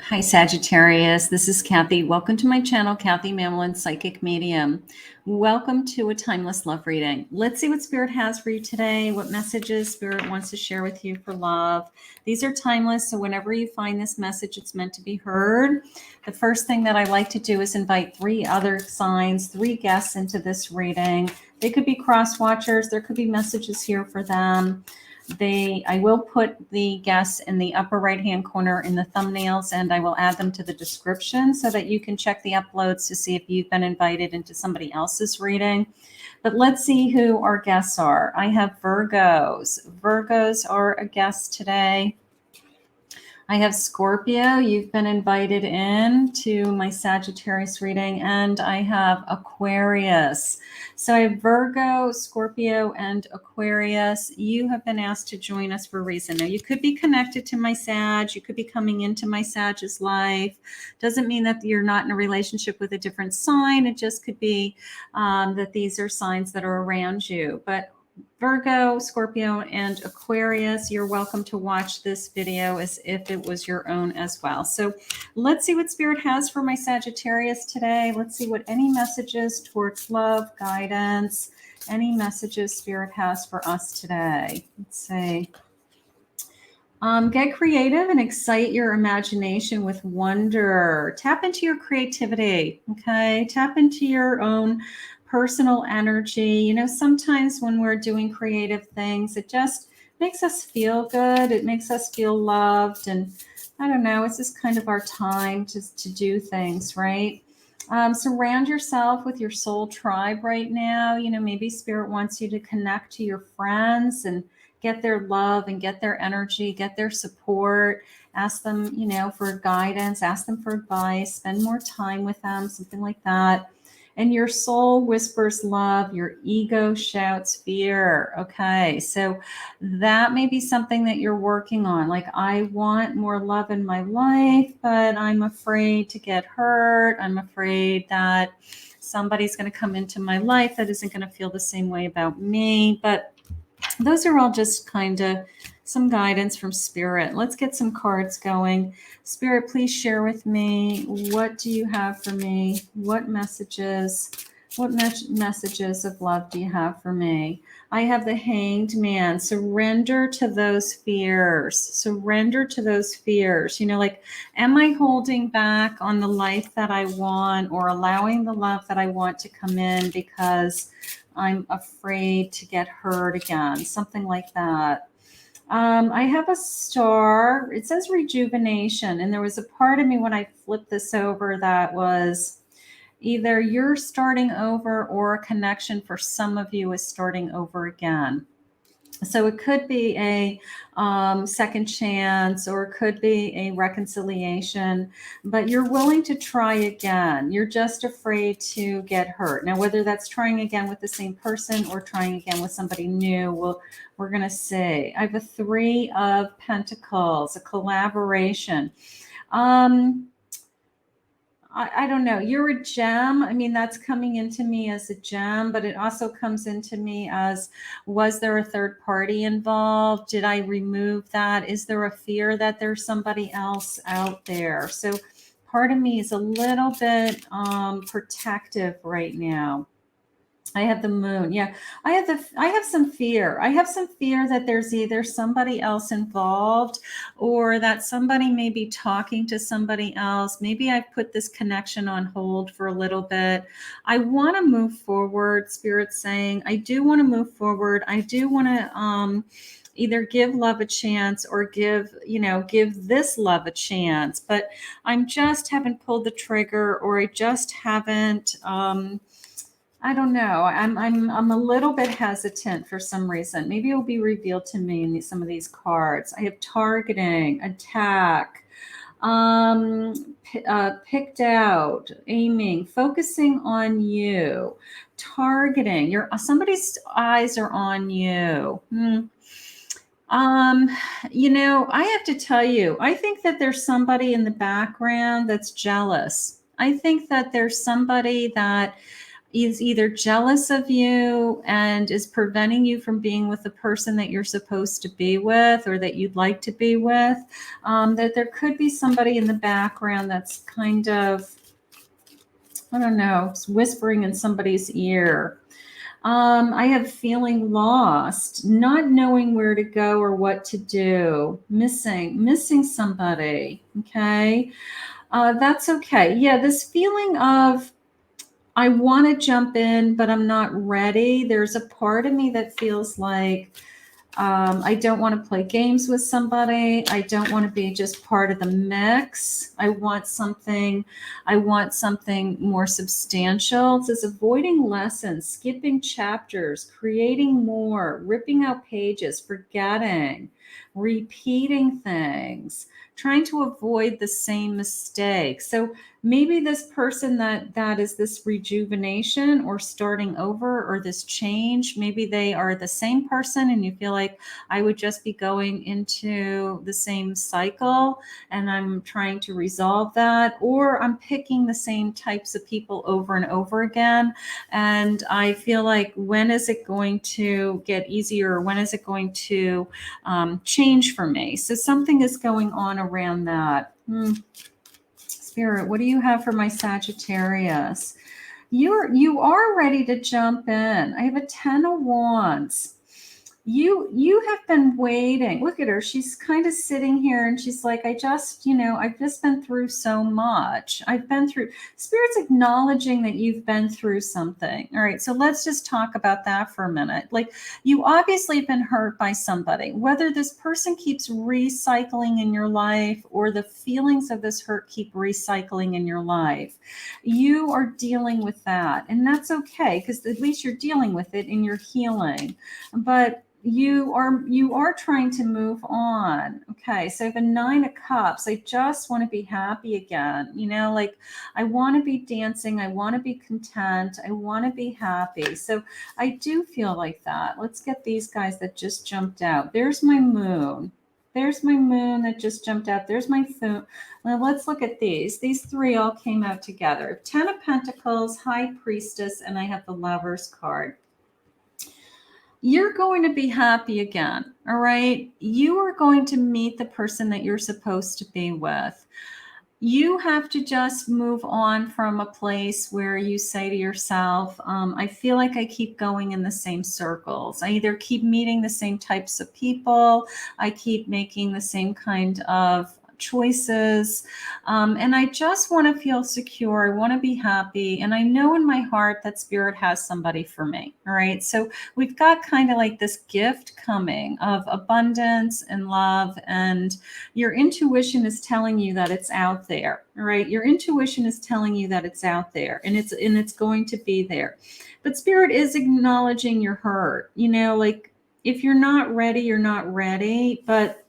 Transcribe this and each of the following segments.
Hi, Sagittarius. This is Kathy. Welcome to my channel, Kathy Mamolen, Psychic Medium. Welcome to a timeless love reading. Let's see what Spirit has for you today, what messages Spirit wants to share with you for love. These are timeless, so whenever you find this message, it's meant to be heard. The first thing that I like to do is invite 3 other signs, 3 guests into this reading. They could be cross watchers. There could be messages here for them. I will put the guests in the upper right hand corner in the thumbnails, and I will add them to the description so that you can check the uploads to see if you've been invited into somebody else's reading. But let's see who our guests are. I have Virgos. Virgos are a guest today. I have Scorpio. You've been invited in to my Sagittarius reading, and I have Aquarius. So I have Virgo, Scorpio, and Aquarius. You have been asked to join us for a reason. Now, you could be connected to my Sag. You could be coming into my Sag's life. Doesn't mean that you're not in a relationship with a different sign. It just could be that these are signs that are around you. But Virgo, Scorpio, and Aquarius, you're welcome to watch this video as if it was your own as well. So let's see what Spirit has for my Sagittarius today. Let's see what any messages towards love, guidance, any messages Spirit has for us today. Let's see. Get creative and excite your imagination with wonder. Tap into your creativity, okay? Tap into your own personal energy. You know, sometimes when we're doing creative things, it just makes us feel good. It makes us feel loved. And I don't know, it's just kind of our time to do things, right? Surround yourself with your soul tribe right now. You know, maybe Spirit wants you to connect to your friends and get their love and get their energy, get their support. Ask them, you know, for guidance, ask them for advice, spend more time with them, something like that. And your soul whispers love, your ego shouts fear. Okay, so that may be something that you're working on. Like, I want more love in my life, but I'm afraid to get hurt. I'm afraid that somebody's going to come into my life that isn't going to feel the same way about me. But those are all just kind of some guidance from Spirit. Let's get some cards going. Spirit, please share with me. What do you have for me? What messages of love do you have for me? I have the Hanged Man. Surrender to those fears. Surrender to those fears. You know, like, am I holding back on the life that I want, or allowing the love that I want to come in because I'm afraid to get hurt again? Something like that. I have a star. It says rejuvenation. And there was a part of me when I flipped this over that was either you're starting over, or a connection for some of you is starting over again. So it could be a second chance, or it could be a reconciliation, but you're willing to try again. You're just afraid to get hurt. Now, whether that's trying again with the same person or trying again with somebody new, we're going to see. I have a 3 of Pentacles, a collaboration. I don't know. You're a gem. I mean, that's coming into me as a gem, but it also comes into me as, was there a third party involved? Did I remove that? Is there a fear that there's somebody else out there? So part of me is a little bit protective right now. I have the Moon. Yeah, I have some fear. I have some fear that there's either somebody else involved, or that somebody may be talking to somebody else. Maybe I've put this connection on hold for a little bit. I want to move forward. Spirit's saying, I do want to move forward. I do want to either give love a chance, or give this love a chance. But I'm just haven't pulled the trigger, or I just haven't I don't know. I'm a little bit hestant for some reason. Maybe it will be revealed to me in some of these cards. I have targeting, attack, picked out, aiming, focusing on you, targeting. Somebody's eyes are on you. You know, I have to tell you, I think that there's somebody in the background that's jealous. I think that there's somebody that is either jealous of you and is preventing you from being with the person that you're supposed to be with or that you'd like to be with. That there could be somebody in the background that's kind of, I don't know, whispering in somebody's ear. I have feeling lost, not knowing where to go or what to do, missing somebody. Okay. That's okay. Yeah. This feeling of, I want to jump in, but I'm not ready. There's a part of me that feels like I don't want to play games with somebody. I don't want to be just part of the mix. I want something more substantial. It says avoiding lessons, skipping chapters, creating more, ripping out pages, forgetting, repeating things, trying to avoid the same mistake. So maybe this person that is this rejuvenation or starting over or this change, maybe they are the same person and you feel like I would just be going into the same cycle and I'm trying to resolve that, or I'm picking the same types of people over and over again. And I feel like, when is it going to get easier? When is it going to change for me? So something is going on around that. Spirit, what do you have for my Sagittarius? You are ready to jump in. I have a 10 of Wands. You have been waiting. Look at her. She's kind of sitting here and she's like, I've just been through so much. Spirit's acknowledging that you've been through something. All right. So let's just talk about that for a minute. Like, you obviously have been hurt by somebody, whether this person keeps recycling in your life or the feelings of this hurt keep recycling in your life. You are dealing with that, and that's okay, because at least you're dealing with it and you're healing. But you are trying to move on. Okay, so I have a 9 of Cups. I just want to be happy again. Like, I want to be dancing. I want to be content. I want to be happy. So I do feel like that. Let's get these guys that just jumped out. There's my moon. There's my moon that just jumped out. There's my moon. Now let's look at these. These three all came out together. 10 of Pentacles, High Priestess, and I have the Lover's card. You're going to be happy again. All right. You are going to meet the person that you're supposed to be with. You have to just move on from a place where you say to yourself, I feel like I keep going in the same circles. I either keep meeting the same types of people, I keep making the same kind of choices, and I just want to feel secure. I want to be happy, and I know in my heart that Spirit has somebody for me. All right, so we've got kind of like this gift coming of abundance and love, and your intuition is telling you that it's out there. All right, your intuition is telling you that it's out there, and it's going to be there. But Spirit is acknowledging your hurt. Like, if you're not ready, you're not ready, but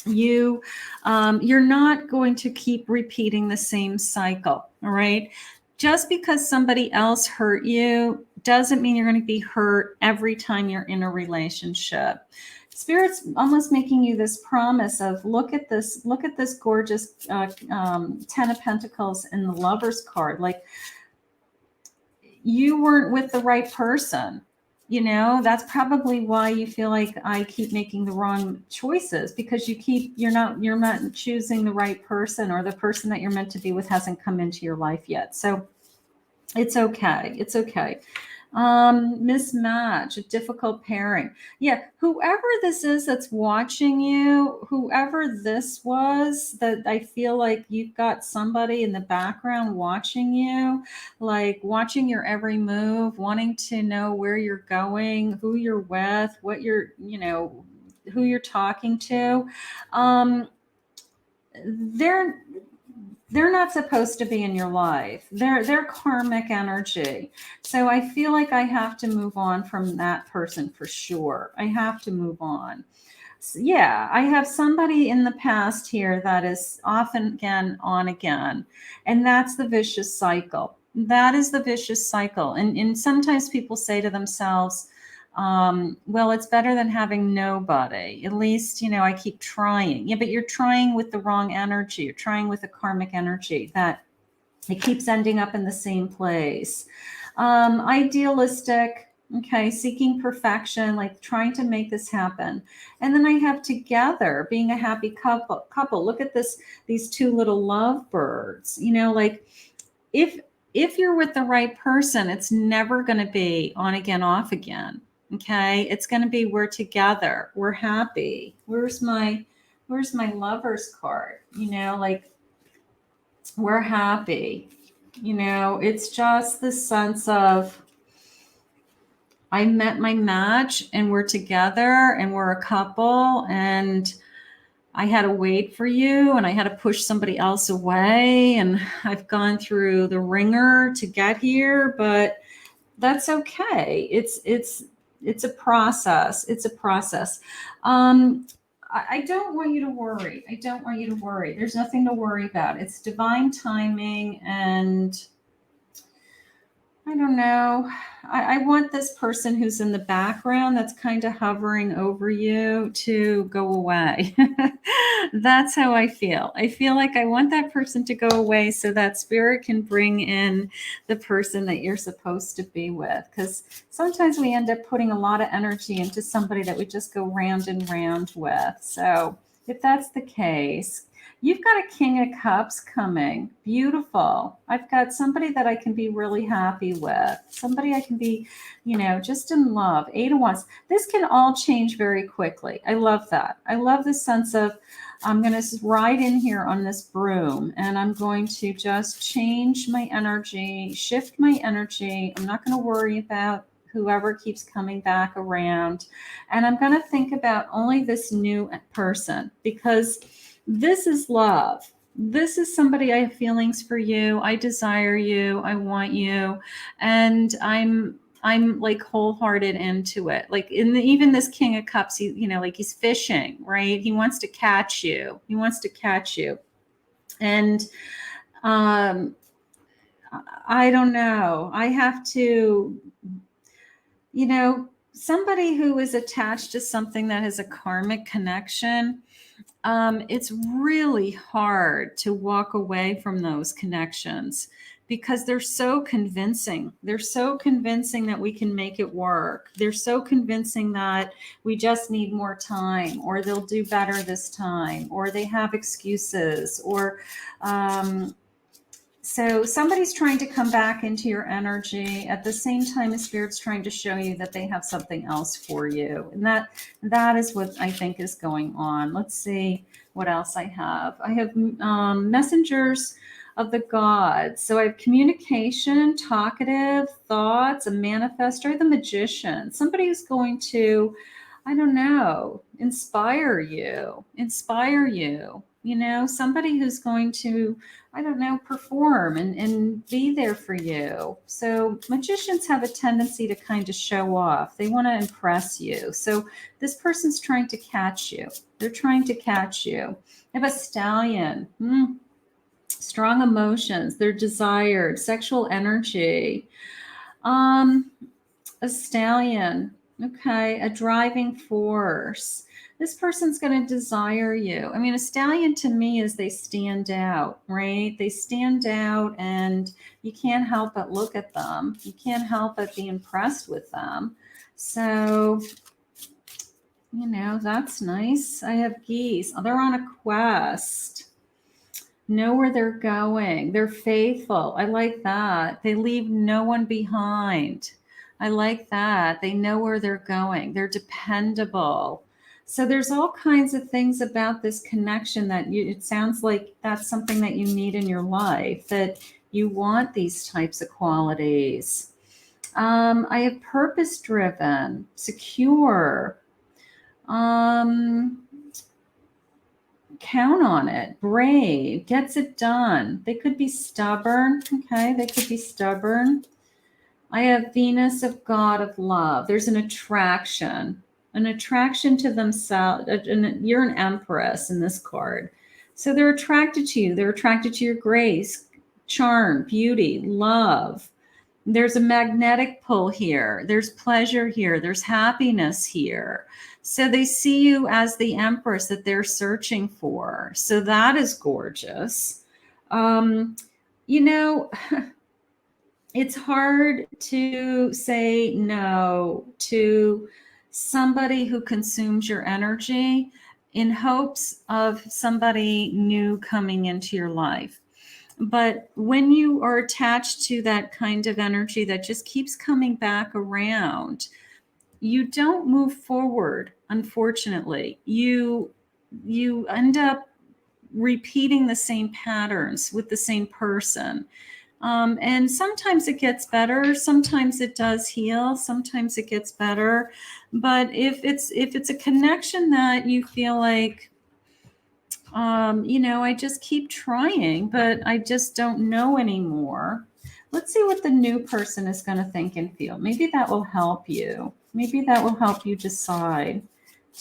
you're not going to keep repeating the same cycle. All right. Just because somebody else hurt you doesn't mean you're going to be hurt every time you're in a relationship. Spirit's almost making you this promise of, look at this gorgeous 10 of Pentacles in the Lover's card. Like, you weren't with the right person. That's probably why you feel like I keep making the wrong choices, because you're not choosing the right person, or the person that you're meant to be with hasn't come into your life yet. So it's okay. It's okay. Mismatch, a difficult pairing. Yeah. Whoever this is that's watching you, whoever this was, that I feel like you've got somebody in the background watching you, like watching your every move, wanting to know where you're going, who you're with, what you're, who you're talking to. They're not supposed to be in your life. They're karmic energy. So I feel like I have to move on from that person for sure. I have to move on. So yeah, I have somebody in the past here that is off and again, on again. And that's the vicious cycle. That is the vicious cycle. And sometimes people say to themselves, well, it's better than having nobody. At least, I keep trying. Yeah, but you're trying with the wrong energy. You're trying with a karmic energy that it keeps ending up in the same place. Idealistic, okay, seeking perfection, like trying to make this happen. And then I have together, being a happy couple. Look at this, these two little lovebirds, you know, like if you're with the right person, it's never going to be on again, off again. Okay. It's going to be, we're together, we're happy. Where's my lover's card? You know, like we're happy. You know, it's just the sense of, I met my match and we're together and we're a couple, and I had to wait for you and I had to push somebody else away, and I've gone through the ringer to get here, but that's okay. It's a process. It's a process. I don't want you to worry. I don't want you to worry. There's nothing to worry about. It's divine timing, and I don't know. I want this person who's in the background that's kind of hovering over you to go away. That's how I feel. I feel like I want that person to go away so that spirit can bring in the person that you're supposed to be with. Because sometimes we end up putting a lot of energy into somebody that we just go round and round with. So if that's the case, you've got a King of Cups coming. Beautiful. I've got somebody that I can be really happy with. Somebody I can be, you know, just in love. 8 of Wands. This can all change very quickly. I love that. I love the sense of, I'm going to ride in here on this broom and I'm going to just change my energy, shift my energy. I'm not going to worry about whoever keeps coming back around. And I'm going to think about only this new person, because this is love. This is somebody I have feelings for you. I desire you. I want you. And I'm like wholehearted into it. Like even this King of Cups, he, you know, like he's fishing, right? He wants to catch you. He wants to catch you. And I don't know. I have to, you know, somebody who is attached to something that has a karmic connection, it's really hard to walk away from those connections because they're so convincing. They're so convincing that we can make it work. They're so convincing that we just need more time, or they'll do better this time, or they have excuses, or so somebody's trying to come back into your energy at the same time as Spirit's trying to show you that they have something else for you. And that is what I think is going on. Let's see what else I have. I have messengers of the gods. So I have communication, talkative, thoughts, a manifestor, the magician, somebody who's going to, I don't know, inspire you, you know, somebody who's going to, I don't know, perform and be there for you. So magicians have a tendency to kind of show off. They want to impress you. So this person's trying to catch you. They're trying to catch you. I have a stallion. Strong emotions. They're desired. Sexual energy. A stallion. Okay. A driving force. This person's going to desire you. I mean, a stallion to me is they stand out, right? They stand out and you can't help but look at them. You can't help but be impressed with them. So, you know, that's nice. I have geese. Oh, they're on a quest. Know where they're going. They're faithful. I like that. They leave no one behind. I like that. They know where they're going. They're dependable. So there's all kinds of things about this connection that it sounds like that's something that you need in your life, that you want these types of qualities. I have purpose driven, secure, count on it, brave, gets it done. They could be stubborn. Okay. They could be stubborn. I have Venus of God of love. There's an attraction to themselves. You're an empress in this card. So they're attracted to you. They're attracted to your grace, charm, beauty, love. There's a magnetic pull here. There's pleasure here. There's happiness here. So they see you as the empress that they're searching for. So that is gorgeous. You know, it's hard to say no to somebody who consumes your energy in hopes of somebody new coming into your life. But when you are attached to that kind of energy that just keeps coming back around, you don't move forward, unfortunately. You end up repeating the same patterns with the same person. And sometimes it gets better, sometimes it does heal, sometimes it gets better. But if it's a connection that you feel like, I just keep trying, but I just don't know anymore. Let's see what the new person is going to think and feel. Maybe that will help you. Maybe that will help you decide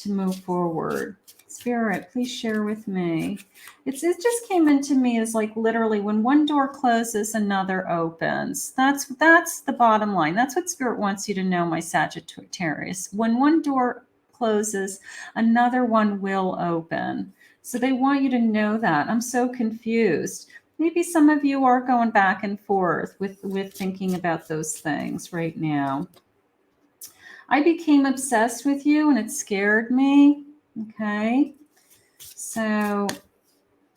to move forward. Spirit, please share with me. It just came into me as like literally when one door closes, another opens. That's the bottom line. That's what Spirit wants you to know, my Sagittarius. When one door closes, another one will open. So they want you to know that. I'm so confused. Maybe some of you are going back and forth with thinking about those things right now. I became obsessed with you and it scared me. Okay. So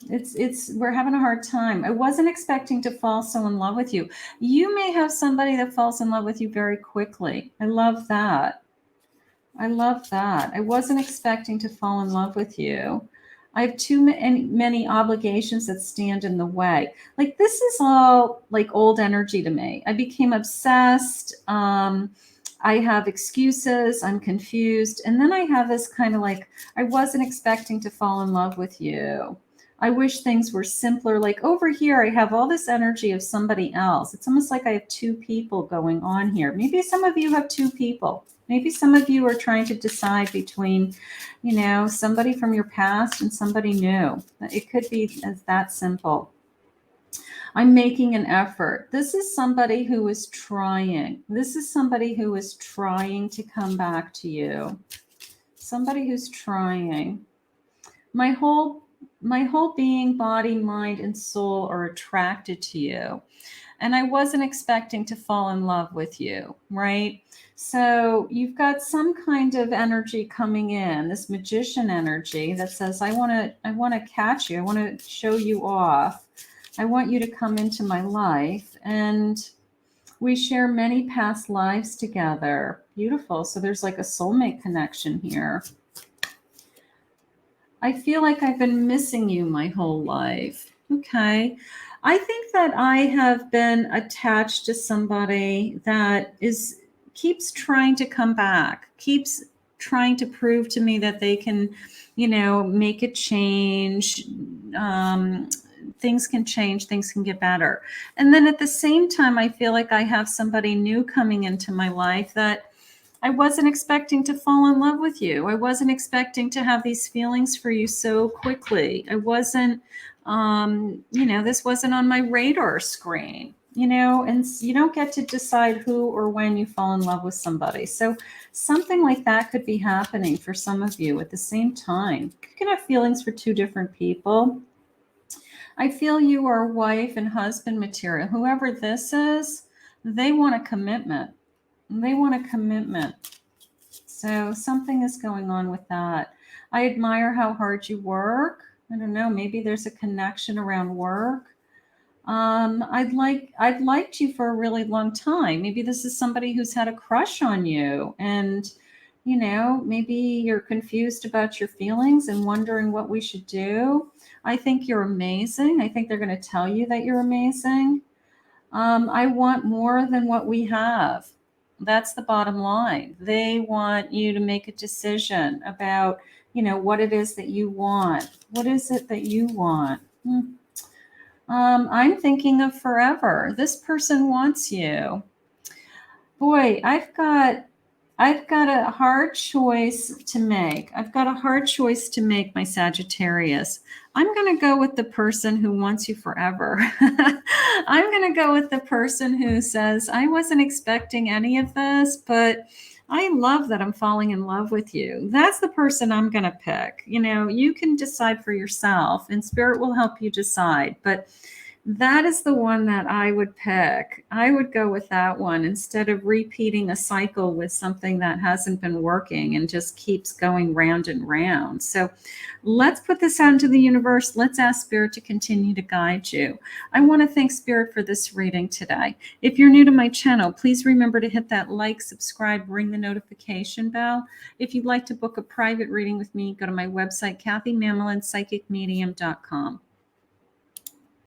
we're having a hard time. I wasn't expecting to fall so in love with you. You may have somebody that falls in love with you very quickly. I love that. I love that. I wasn't expecting to fall in love with you. I have too many obligations that stand in the way. Like this is all like old energy to me. I became obsessed. I have excuses. I'm confused. And then I have this kind of like, I wasn't expecting to fall in love with you. I wish things were simpler. Like over here, I have all this energy of somebody else. It's almost like I have two people going on here. Maybe some of you have two people. Maybe some of you are trying to decide between, somebody from your past and somebody new. It could be as that simple. I'm making an effort. This is somebody who is trying. This is somebody who is trying to come back to you. Somebody who's trying. My whole being, body, mind, and soul are attracted to you. And I wasn't expecting to fall in love with you, right? So you've got some kind of energy coming in, this magician energy that says, I want to catch you. I want to show you off. I want you to come into my life. And we share many past lives together. Beautiful. So there's like a soulmate connection here. I feel like I've been missing you my whole life. Okay. I think that I have been attached to somebody that keeps trying to come back, keeps trying to prove to me that they can, make a change. Things can change, things can get better. And then at the same time, I feel like I have somebody new coming into my life that I wasn't expecting to fall in love with you. I wasn't expecting to have these feelings for you so quickly. I wasn't, this wasn't on my radar screen, and you don't get to decide who or when you fall in love with somebody. So something like that could be happening for some of you at the same time. You can have feelings for two different people. I feel you are wife and husband material. Whoever this is, they want a commitment. They want a commitment. So something is going on with that. I admire how hard you work. I don't know, maybe there's a connection around work. I'd liked you for a really long time. Maybe this is somebody who's had a crush on you, and maybe you're confused about your feelings and wondering what we should do. I think you're amazing. I think they're going to tell you that you're amazing. I want more than what we have. That's the bottom line. They want you to make a decision about, what it is that you want. What is it that you want? I'm thinking of forever. This person wants you. Boy, I've got a hard choice to make. I've got a hard choice to make, my Sagittarius. I'm going to go with the person who wants you forever. I'm going to go with the person who says, I wasn't expecting any of this, but I love that I'm falling in love with you. That's the person I'm going to pick. You can decide for yourself, and Spirit will help you decide. But That is the one that I would pick. I would go with that one instead of repeating a cycle with something that hasn't been working and just keeps going round and round. So let's put this out into the universe. Let's ask Spirit to continue to guide you. I want to thank Spirit for this reading today. If you're new to my channel, please remember to hit that like, subscribe, ring the notification bell. If you'd like to book a private reading with me, go to my website, KathyMamolenPsychicMedium.com.